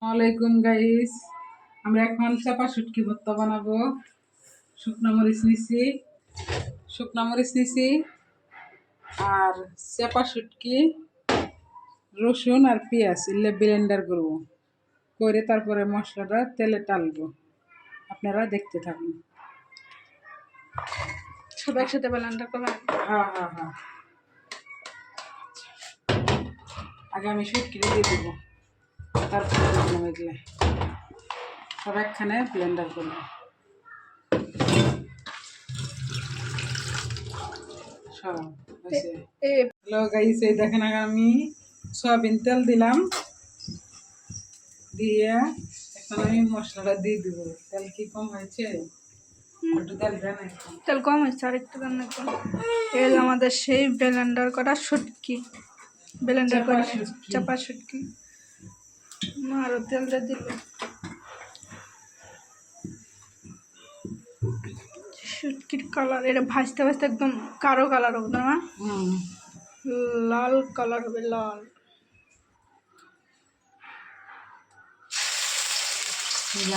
ওয়ালাইকুম গাইস, আমরা এখন চাপা শুটকি ভর্তা বানাবো। শুকনো মরিচ নিছি আর চাপা শুটকি, রসুন আর পেঁয়াজ এলে ব্লেন্ডার করবো, করে তারপরে মশলাটা তেলে টালবো। আপনারা দেখতে থাকুন। সব একসাথে ব্লেন্ডার করবেন? হ্যাঁ হ্যাঁ হ্যাঁ, আগে আমি শুটকি দিয়ে দেবো, তারপরে এগুলো সব একখানে ব্লেন্ডার করবো। হ্যালো গাইস, এই দেখেন আমি সয়াবিন তেল দিলাম, দিয়ে এখন আমি মশলাটা দিয়ে দিব। তেল কি কম হয়েছে? একটু তেল দেন। তেল কম হয়েছে, আর একটু দেন। তেল আমাদের সেই ব্লেন্ডার করা শুটকি, ব্লেন্ডার করা চাপা শুটকি। আরো তেল দিয়ে দিল। শুটকির কালার এটা ভাজতে ভাজতে একদম কালো কালার হবে না? লাল কালার হবে, লাল।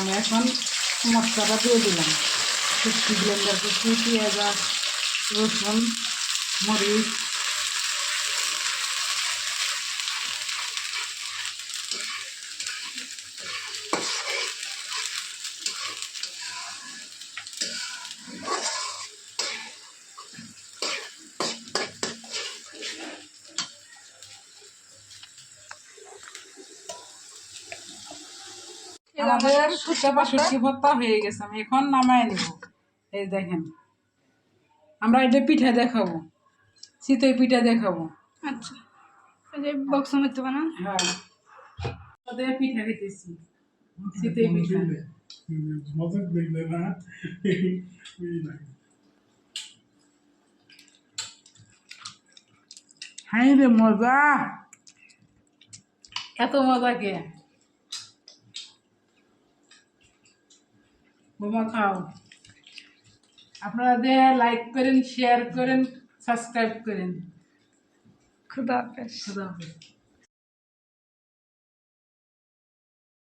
আমি এখন মশলাটা দিয়ে দিলাম। শুটকি ব্লেন্ডার করছি, পেঁয়াজ আর রসুন, মরিচ, আমাদের চাপা শুটকি ভর্তা হয়ে গেছে। আমি এখন নামায় নেব। এই দেখেন, আমরা এটা পিঠা দেখাবো, চিতই পিঠা দেখাবো। আচ্ছা, এই বক্স মধ্যে বানা। হ্যাঁ, ওদের পিঠা খেতেছি, চিতই পিঠা। হাই রে মজা, এত মজা কে? বোমা খাও। আপনারা লাইক করেন, শেয়ার করেন, সাবস্ক্রাইব করেন। খুদা হাফেজ। খুদা হাফেজ।